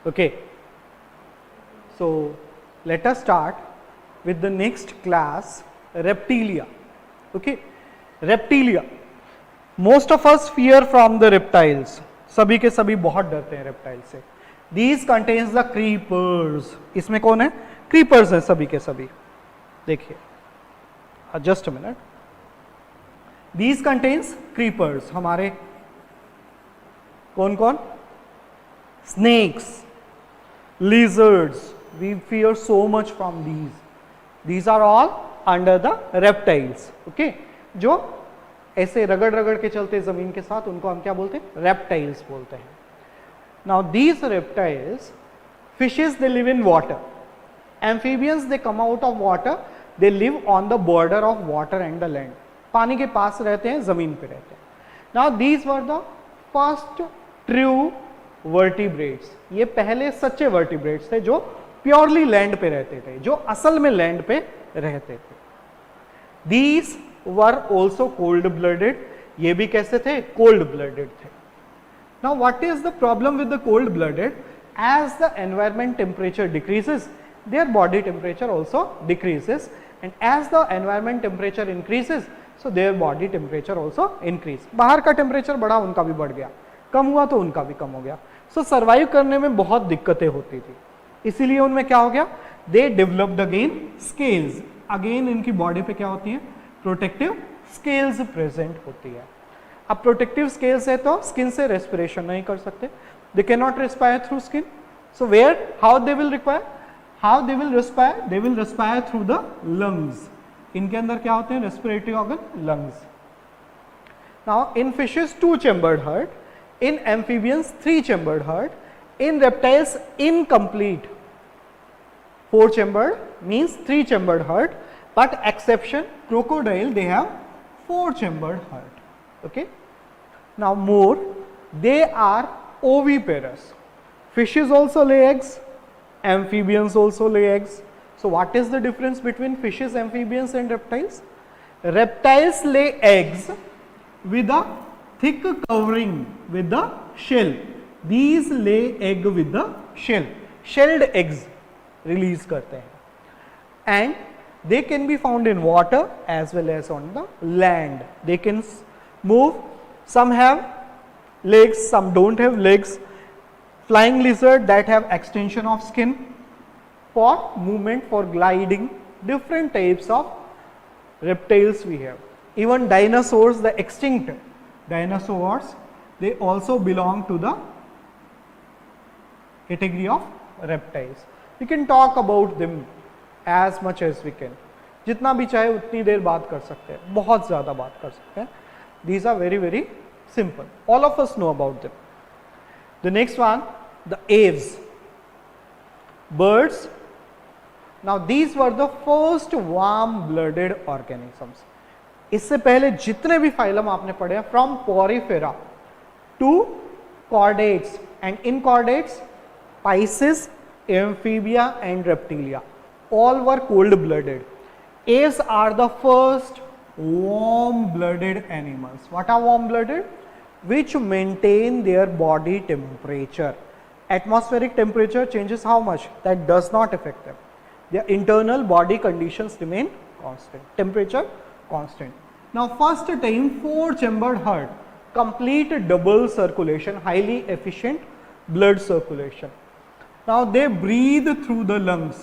Okay, so let us start with the next class, reptilia. Okay, reptilia. Most of us fear from the reptiles. सभी के सभी बहुत डरते हैं reptile से. These contains the creepers. इसमें कौन है? creepers हैं सभी के सभी. देखिए, just a minute. These contains creepers. हमारे कौन कौन? Snakes, lizards. We fear so much from these. These are all under the reptiles. Okay, जो ऐसे रगड़ रगड़ के चलते जमीन के साथ, उनको हम क्या बोलते हैं? रेप्टाइल्स बोलते हैं. Now these reptiles, fishes they live in water, amphibians they come out of water, they live on the border of water and the land. पानी के पास रहते हैं, जमीन पे रहते हैं. Now these were the first true vertebrates. ये पहले सच्चे वर्टिब्रेट्स थे जो प्योरली लैंड पे रहते थे, जो असल में लैंड पे रहते थे. These were also cold blooded. ये भी कैसे थे? cold blooded थे. Now what is the problem with the cold blooded? As the environment temperature decreases, their body temperature also decreases, and as the environment temperature increases, so their body temperature also increase. बाहर का temperature बढ़ा, उनका भी बढ़ गया, कम हुआ तो उनका भी कम हो गया. सो सर्वाइव करने में बहुत दिक्कतें होती थी, इसीलिए उनमें क्या हो गया? They developed again scales. Again इनकी बॉडी पे क्या होती है? प्रोटेक्टिव स्केल्स प्रेजेंट होती है. अब प्रोटेक्टिव स्केल्स है तो स्किन से रेस्पिरेशन नहीं कर सकते. They can not respire through skin. So where how they will require, how they will respire? They will respire through the lungs. इनके अंदर क्या होते हैं? Respiratory organ, lungs. Now in fishes 2 chambered heart, in amphibians 3 chambered heart, in reptiles incomplete 4 chambered, means 3 chambered heart, but exception crocodile, they have 4 chambered heart. Okay, now more, they are oviparous. Fishes also lay eggs, amphibians also lay eggs. So what is the difference between fishes, amphibians and reptiles? Reptiles lay eggs with a thick covering with the shell. These lay egg with the shell. Shelled eggs release करते हैं. And they can be found in water as well as on the land. They can move. Some have legs, some don't have legs. Flying lizard that have extension of skin for movement, for gliding. Different types of reptiles we have. Even dinosaurs, the extinct dinosaurs, they also belong to the category of reptiles. We can talk about them as much as we can. जितना भी चाहे उतनी देर बात कर सकते हैं, बहुत ज़्यादा बात कर सकते हैं. These are very very simple. All of us know about them. The next one, the aves, birds. Now these were the first warm-blooded organisms. इससे पहले जितने भी फाइलम आपने पढ़े हैं, from porifera to chordates and nonchordates, pisces, amphibia and reptilia, all were cold blooded. Aves are the first warm blooded animals. What are warm blooded? Which maintain their body temperature. Atmospheric temperature changes how much? That does not affect them. Their internal body conditions remain constant. Temperature constant. Now first time 4 chambered heart, complete double circulation, highly efficient blood circulation. Now they breathe through the lungs,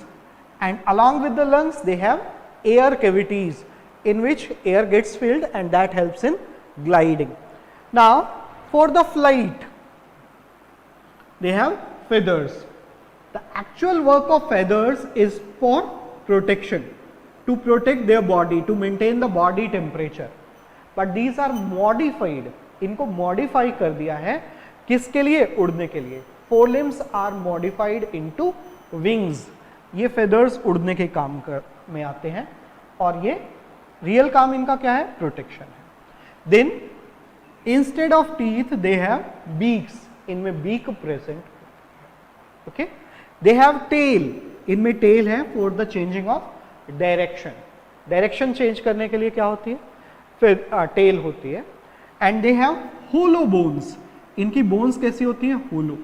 and along with the lungs they have air cavities in which air gets filled, and that helps in gliding. Now for the flight they have feathers. The actual work of feathers is for protection, to protect their body, to maintain the body temperature. But these are modified. इनको modify कर दिया है किसके लिए? उड़ने के लिए. Forelimbs are modified into wings. ये feathers उड़ने के काम में आते हैं, और ये real काम इनका क्या है? Protection है. Then instead of teeth they have beaks. इनमें beak present. Okay. They have tail. इनमें tail है for the changing of direction. Direction change करने के लिए क्या होती है? फिर टेल होती है. And they have hollow bones. इनकी बोन्स कैसी होती है? होलो.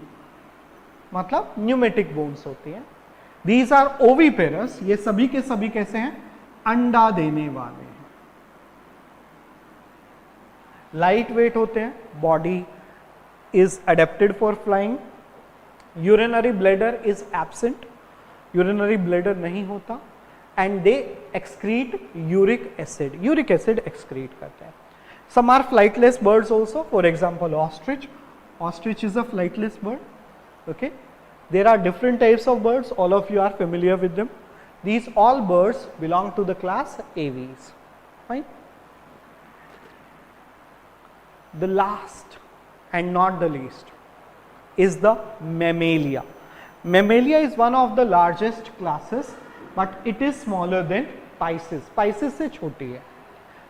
मतलब न्यूमेटिक बोन्स होती हैं। दीज आर ओविपेरस, ये सभी के सभी कैसे हैं, अंडा देने वाले हैं। लाइट वेट होते हैं, body is adapted for flying. Urinary bladder is absent, urinary bladder नहीं होता। And they excrete uric acid excrete करते हैं। Some are flightless birds also, for example ostrich is a flightless bird. Okay, there are different types of birds, all of you are familiar with them. These all birds belong to the class aves. Fine. The last and not the least is the mammalia. Mammalia is one of the largest classes, but it is smaller than Pisces. Pisces से छोटी है.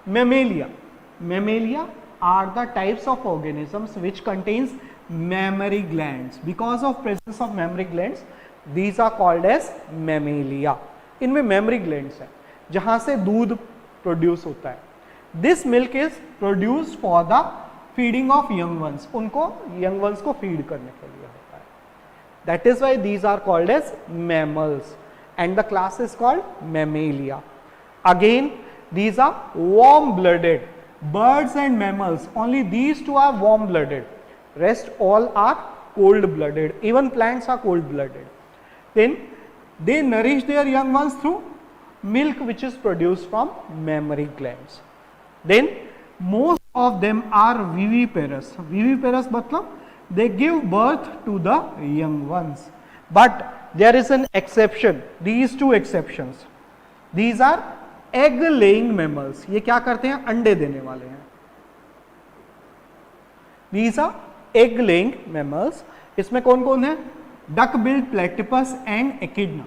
Mammalia are the types of organisms which contains mammary glands. Because of presence of mammary glands, these are called as mammalia. इनमें mammary glands है जहां से दूध produce होता है. This milk is produced for the feeding of young ones. उनको young ones को feed करने के लिए होता है. That is why these are called as mammals and the class is called mammalia. Again, these are warm-blooded. Birds and mammals, only these two are warm blooded, rest all are cold blooded. Even plants are cold blooded. Then they nourish their young ones through milk which is produced from mammary glands. Then most of them are viviparous. Viviparous matlab they give birth to the young ones, but there is an exception, these two exceptions. These are egg laying mammals. ये क्या करते हैं, अंडे देने वाले हैं. These are egg laying mammals. इसमें कौन कौन है, duck billed platypus and echidna,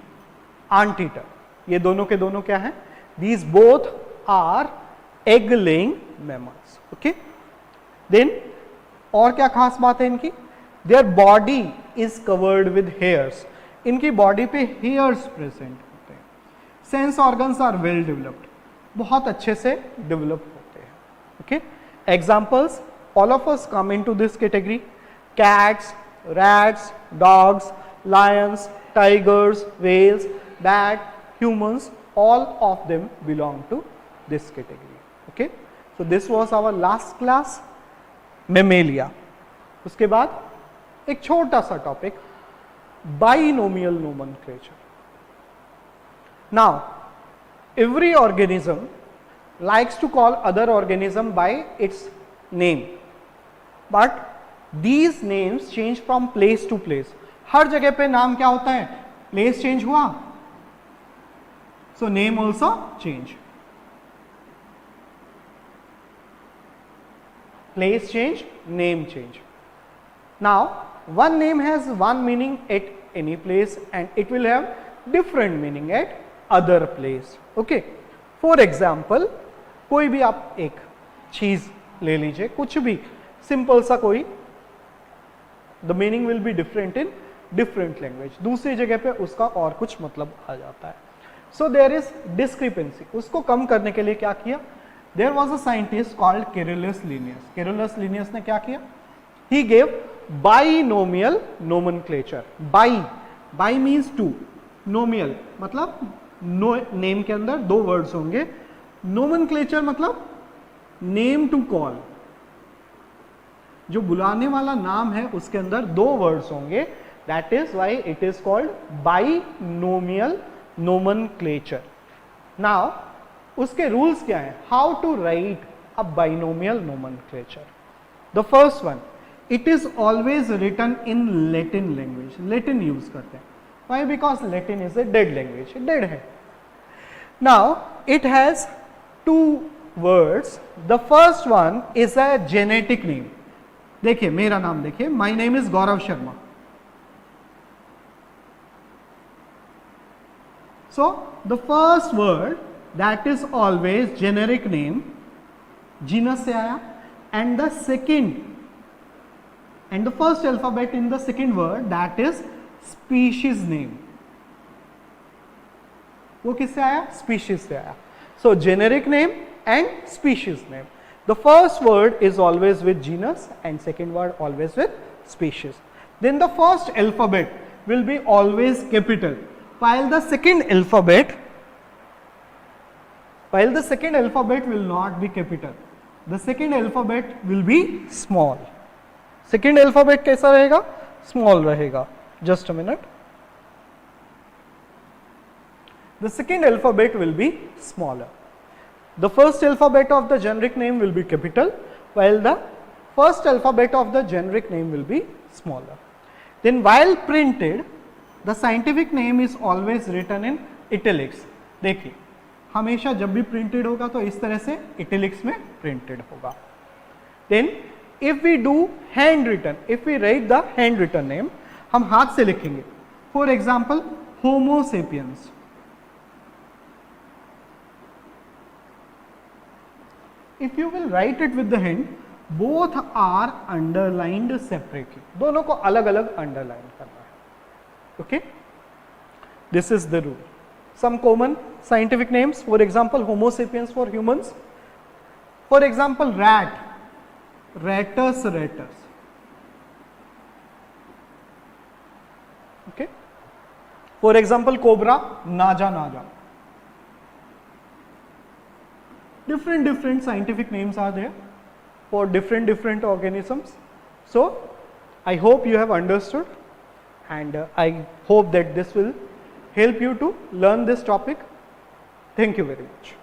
anteater. ये दोनों के दोनों क्या है, these both are egg laying mammals. Okay. Then और क्या खास बात है इनकी, their body is covered with hairs. इनकी बॉडी पे hairs present. Sense organs are well developed, बहुत अच्छे से डेवलप होते हैं. Okay, examples, all of us come into this category. Cats, rats, dogs, lions, tigers, whales, bat, humans, all of them belong to this category. Okay, so this was our last class, mammalia. उसके बाद एक छोटा सा topic, binomial nomenclature. Now, every organism likes to call other organism by its name, but these names change from place to place. हर जगह पे नाम क्या होता है, place change हुआ, so name also change. Place change, name change. Now, one name has one meaning at any place and it will have different meaning at other place. Okay, for example कोई भी आप एक चीज ले लीजिए, कुछ भी सिंपल सा कोई, the meaning will be different in different language. दूसरी जगह पे उसका और कुछ मतलब आ जाता है. So there is discrepancy. उसको कम करने के लिए क्या किया, there was a scientist called Carolus Linnaeus. Carolus Linnaeus ने क्या किया, he gave binomial nomenclature. Bi means two, nomial मतलब नेम के अंदर दो वर्ड्स होंगे, नोमेनक्लेचर मतलब नेम टू कॉल, जो बुलाने वाला नाम है उसके अंदर दो वर्ड्स होंगे. That is why it is called binomial nomenclature. Now उसके रूल्स क्या है, how to write a binomial nomenclature. The first one, it is always written in Latin language. Latin use करते हैं. Why? Because Latin is a dead language, dead है. Now it has two words. The first one is a genetic name. देखिए मेरा नाम देखिए, my name is Gaurav Sharma. So the first word that is always generic name, genus से आया, and the second and the first alphabet in the second word that is species name. वो किससे आया, species से आया. So generic name and species name. The first word is always with genus and second word always with species. Then the first alphabet will be always capital, while the second alphabet will not be capital. The second alphabet will be small. Second alphabet कैसा रहेगा? Small रहेगा. Just a minute. The second alphabet will be smaller. The first alphabet of the generic name will be capital, while the first alphabet of the generic name will be smaller. Then while printed, the scientific name is always written in italics. देखिए, हमेशा जब भी printed होगा तो इस तरह से italics में printed होगा. Then if we do handwritten, if we write the handwritten name, हम हाथ से लिखेंगे. For example, Homo sapiens. If you will write it with the hand, both are underlined separately. दोनों को अलग अलग underline करना है. Okay? This is the rule. Some common scientific names, for example, Homo sapiens for humans. For example, rat, ratus, ratus. Okay? For example, cobra, naja, naja. Different scientific names are there for different organisms. So I hope you have understood, and I hope that this will help you to learn this topic. Thank you very much.